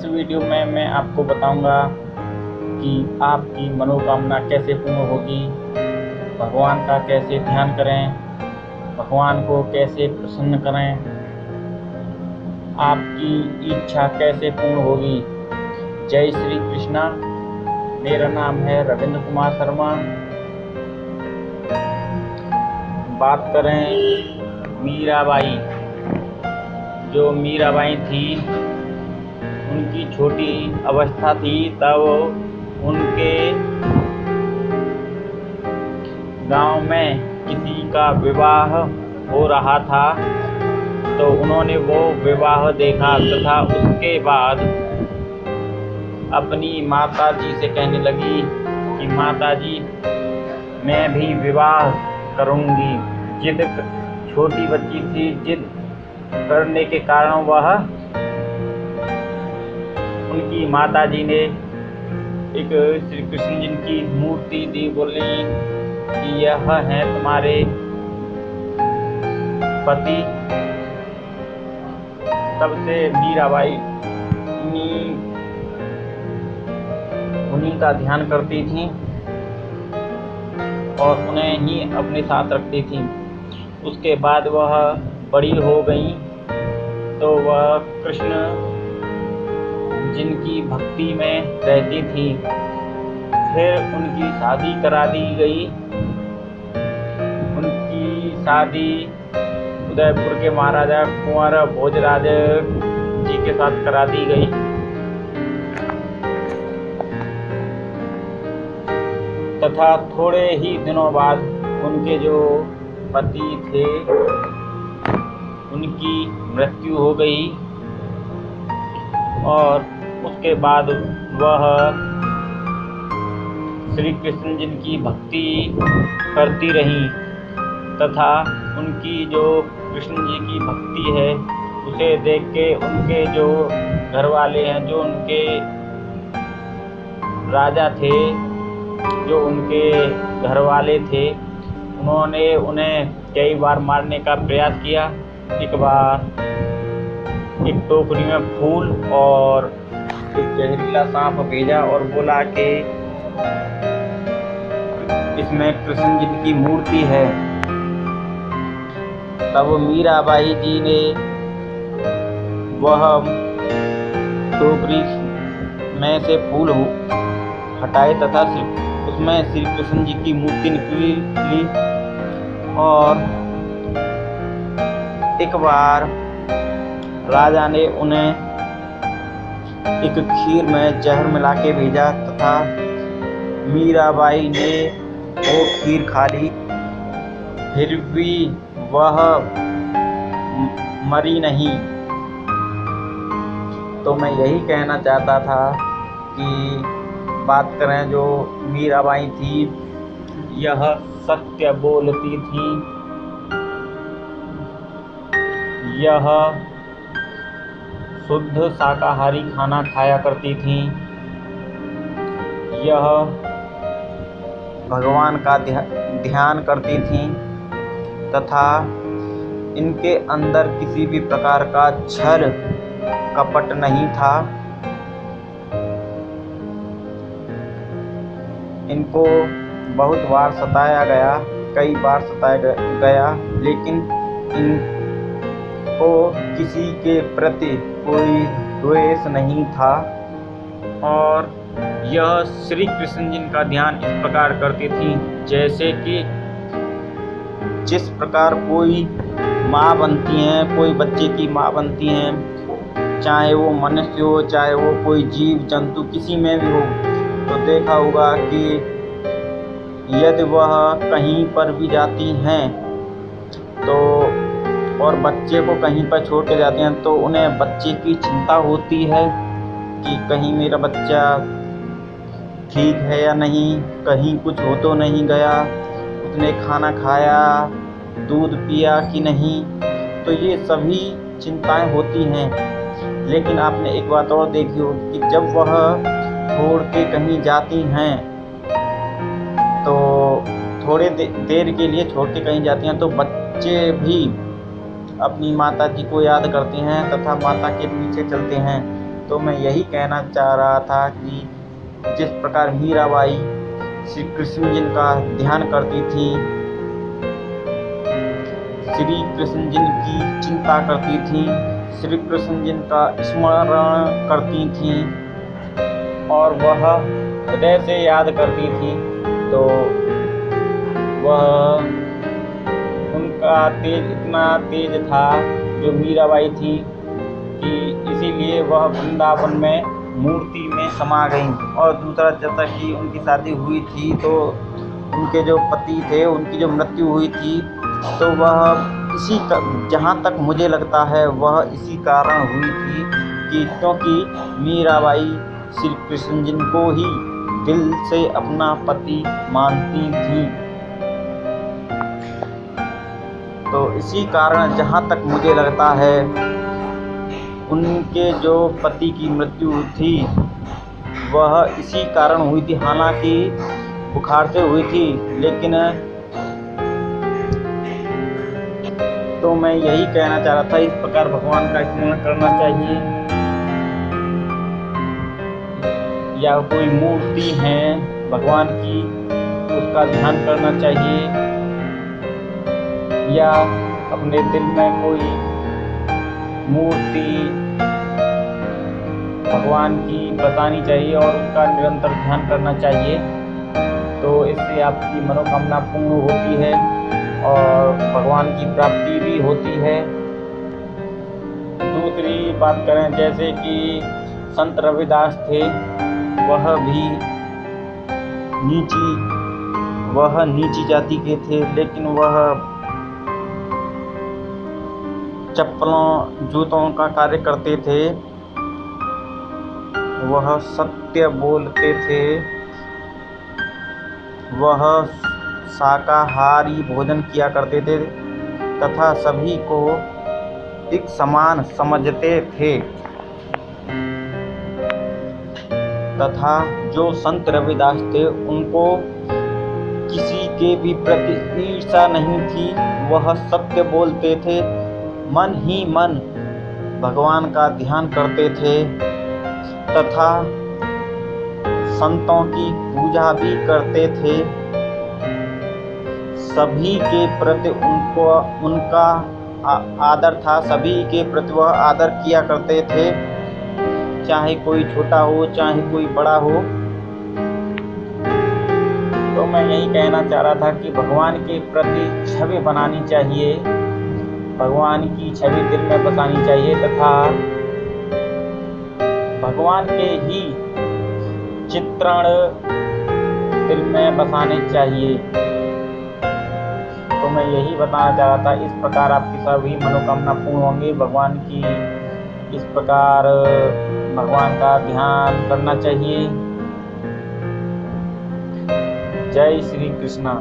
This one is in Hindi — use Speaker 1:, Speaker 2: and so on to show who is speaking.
Speaker 1: इस वीडियो में मैं आपको बताऊंगा कि आपकी मनोकामना कैसे पूर्ण होगी, भगवान का कैसे ध्यान करें, भगवान को कैसे प्रसन्न करें, आपकी इच्छा कैसे पूर्ण होगी। जय श्री कृष्णा। मेरा नाम है रविंद्र कुमार शर्मा। बात करें मीराबाई, जो मीराबाई थी, उनकी छोटी अवस्था थी तब उनके गांव में किसी का विवाह हो रहा था, तो उन्होंने वो विवाह देखा तथा उसके बाद अपनी माताजी से कहने लगी कि माताजी, मैं भी विवाह करूंगी। जिद, छोटी बच्ची थी, जिद करने के कारण वह उनकी माताजी ने एक श्री कृष्ण जी की मूर्ति दी, बोली कि यह है तुम्हारे पति। तब से मीराबाई उन्हीं का ध्यान करती थी और उन्हें ही अपने साथ रखती थी। उसके बाद वह बड़ी हो गई तो वह कृष्ण जिनकी भक्ति में रहती थी। फिर उनकी शादी करा दी गई। उनकी शादी उदयपुर के महाराजा कुंवर भोजराज जी के साथ करा दी गई। तथा थोड़े ही दिनों बाद उनके जो पति थे उनकी मृत्यु हो गई और उसके बाद वह श्री कृष्ण जी की भक्ति करती रहीं तथा उनकी जो कृष्ण जी की भक्ति है उसे देख के उनके जो घर वाले हैं, जो उनके राजा थे, जो उनके घर वाले थे, उन्होंने उन्हें कई बार मारने का प्रयास किया। एक बार एक टोकरी में फूल और एक जहरीला सांप भेजा और बोला कि इसमें कृष्ण जी की मूर्ति है। तब मीराबाई जी ने वह टोकरी में से फूल हटाए तथा उसमें श्री कृष्ण जी की मूर्ति निकली और एक बार राजा ने उन्हें एक खीर में जहर मिला के भेजा तथा मीराबाई ने वो खीर खा ली। फिर भी वह मरी नहीं। तो मैं यही कहना चाहता था कि बात करें जो मीराबाई थी, यह सत्य बोलती थी, यह शुद्ध शाकाहारी खाना खाया करती थी, यह भगवान का ध्यान करती थी तथा इनके अंदर किसी भी प्रकार का छल कपट नहीं था। इनको बहुत बार सताया गया, कई बार सताया गया, लेकिन इनको किसी के प्रति कोई द्वेष नहीं था और यह श्री कृष्ण जी का ध्यान इस प्रकार करती थी जैसे कि जिस प्रकार कोई माँ बनती हैं, कोई बच्चे की माँ बनती हैं, चाहे वो मनुष्य हो, चाहे वो कोई जीव जंतु किसी में भी हो। तो देखा होगा कि यदि वह कहीं पर भी जाती हैं तो और बच्चे को कहीं पर छोड़ के जाते हैं तो उन्हें बच्चे की चिंता होती है कि कहीं मेरा बच्चा ठीक है या नहीं, कहीं कुछ हो तो नहीं गया, उसने खाना खाया, दूध पिया कि नहीं। तो ये सभी चिंताएं होती हैं। लेकिन आपने एक बात और देखी होगी कि जब वह छोड़ के कहीं जाती हैं तो थोड़े देर के लिए छोड़ के कहीं जाती हैं तो बच्चे भी अपनी माता जी को याद करते हैं तथा माता के पीछे चलते हैं। तो मैं यही कहना चाह रहा था कि जिस प्रकार मीराबाई श्री कृष्ण जी का ध्यान करती थी, श्री कृष्ण जी की चिंता करती थी, श्री कृष्ण जी का स्मरण करती थी और वह हृदय से याद करती थी, तो वह उनका तेज इतना तेज था जो मीराबाई थी कि इसीलिए वह वृंदावन में मूर्ति में समा गई। और दूसरा, जैसा कि उनकी शादी हुई थी तो उनके जो पति थे उनकी जो मृत्यु हुई थी, तो वह इसी का, जहाँ तक मुझे लगता है वह इसी कारण हुई थी कि क्योंकि मीराबाई श्री कृष्ण जी को ही दिल से अपना पति मानती थी। तो इसी कारण जहाँ तक मुझे लगता है उनके जो पति की मृत्यु थी वह इसी कारण हुई थी। हालांकि बुखार से हुई थी, लेकिन तो मैं यही कहना चाह रहा था, इस प्रकार भगवान का स्मरण करना चाहिए, या कोई मूर्ति है भगवान की उसका ध्यान करना चाहिए, या अपने दिल में कोई मूर्ति भगवान की बसानी चाहिए और उसका निरंतर ध्यान करना चाहिए। तो इससे आपकी मनोकामना पूर्ण होती है और भगवान की प्राप्ति भी होती है। दूसरी बात करें, जैसे कि संत रविदास थे, वह नीची जाति के थे, लेकिन वह चप्पलों जूतों का कार्य करते थे, वह सत्य बोलते थे, वह शाकाहारी भोजन किया करते थे तथा सभी को एक समान समझते थे, तथा जो संत रविदास थे उनको किसी के भी प्रति ईर्ष्या नहीं थी। वह सत्य बोलते थे, मन ही मन भगवान का ध्यान करते थे तथा संतों की पूजा भी करते थे। सभी के प्रति उनका आदर था, सभी के प्रति वह आदर किया करते थे, चाहे कोई छोटा हो चाहे कोई बड़ा हो। तो मैं यही कहना चाह रहा था कि भगवान के प्रति छवि बनानी चाहिए, भगवान की छवि दिल में बसानी चाहिए तथा भगवान के ही चित्रण दिल में बसाने चाहिए। तो मैं यही बताना चाह रहा था, इस प्रकार आपकी सभी मनोकामना पूर्ण होंगी। भगवान की इस प्रकार भगवान का ध्यान करना चाहिए। जय श्री कृष्णा।